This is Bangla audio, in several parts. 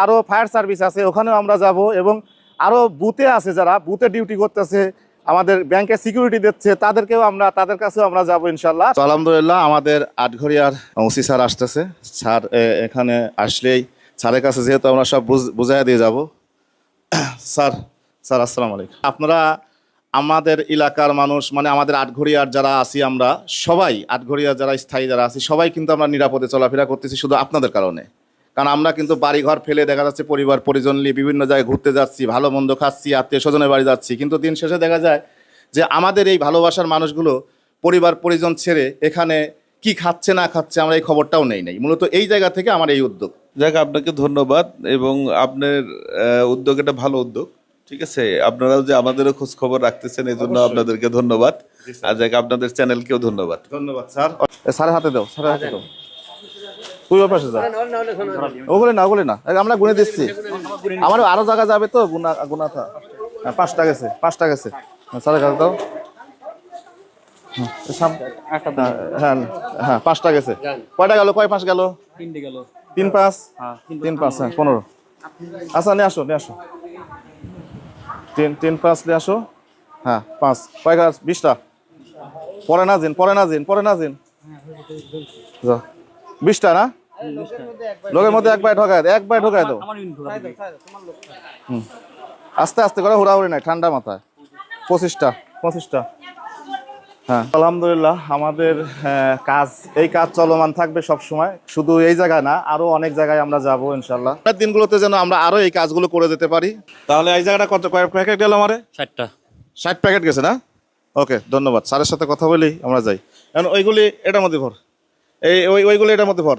আরো ফায়ার সার্ভিস আছে, ওখানেও আমরা যাব, এবং আরো বুথে আছে যারা বুথে ডিউটি করতেছে, আমাদের ব্যাংকে সিকিউরিটি দিচ্ছে, তাদের কাছেও আমরা যাবো ইনশাল্লাহ। আলহামদুলিল্লাহ আমাদের আটঘরিয়ার ওসি স্যার আসতেছে। স্যার এখানে আসলেই স্যারের কাছে যেহেতু আমরা সব বুঝাই দিয়ে যাব। স্যার স্যার আসসালামু আলাইকুম। আপনারা আমাদের এলাকার মানুষ, মানে আমাদের আটঘরিয়ার যারা আছি আমরা সবাই, আটঘরিয়ার যারা স্থায়ী যারা আছি সবাই কিন্তু আমরা নিরাপদে চলাফেরা করতেছি শুধু আপনাদের কারণে। কারণ আমরা কিন্তু বাড়ি ঘর ফেলে দেখা যাচ্ছে পরিবার পরিজন নিয়ে বিভিন্ন জায়গায় ঘুরতে যাচ্ছি, ভালো মন্দ খাচ্ছি, আত্মীয় স্বজনের বাড়ি যাচ্ছি, কিন্তু দিন শেষে দেখা যায় যে আমাদের এই ভালোবাসার মানুষগুলো পরিবার পরিজন ছেড়ে এখানে কি খাচ্ছে না খাচ্ছে আমরা এই খবরটাও নেই। মূলত এই জায়গা থেকে আমার এই উদ্যোগ। যাক, আপনাকে ধন্যবাদ, এবং আপনার উদ্যোগ এটা ভালো উদ্যোগ। ঠিক আছে, আপনারাও যে আমাদেরও খোঁজ খবর রাখতেছেন এই জন্য আপনাদেরকে ধন্যবাদ। আর যাক, আপনাদের চ্যানেলকেও ধন্যবাদ। ধন্যবাদ স্যার। স্যারের হাতে দাও, স্যারের হাতে দাও। তুই ওর পাশে যা। ওগুলো না আমরা গুনে দিচ্ছি, আমার আরো জায়গা যাবে তো গুনাথা। হ্যাঁ 5টা গেছে, 5টা গেছে। স্যারের কাছে দাও। হ্যাঁ হ্যাঁ 5টা গেছে। কয়টা গেল? কয় 5 গেল? 3টে গেল। 3 5 3 5 হ্যাঁ 15। আচ্ছা নিয়ে আসো, নিয়ে আসো। 3 5 নিয়ে আসো। হ্যাঁ 5 কয় গাছ? 20টা। পরে না জিন 20টা না? লোকের মধ্যে একবার ঢোকায় দাও। আস্তে আস্তে করে হুড়াহুড়ি নাই, ঠান্ডা মাথায়। 25টা। হ্যাঁ আলহামদুলিল্লাহ আমাদের এই কাজ চলমান থাকবে সব সময়, শুধু এই জায়গায় না, আরো অনেক জায়গায় আমরা যাবো ইনশাল্লাহ। দিনগুলোতে যেন আমরা আরো এই কাজগুলো করে যেতে পারি। তাহলে এই জায়গাটা কয় প্যাকেট গেল? আমারে 60 প্যাকেট গেছে না? ওকে ধন্যবাদ। স্যারের সাথে কথা বলি আমরা যাই। এখন ওইগুলি এটার মধ্যে ভর, ওইগুলি এটার মধ্যে ভর।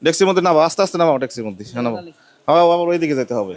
ট্যাক্সির মধ্যে নামাও, আস্তে আস্তে নামাও, ট্যাক্সির মধ্যে নামাও। আবার ওই দিকে যেতে হবে।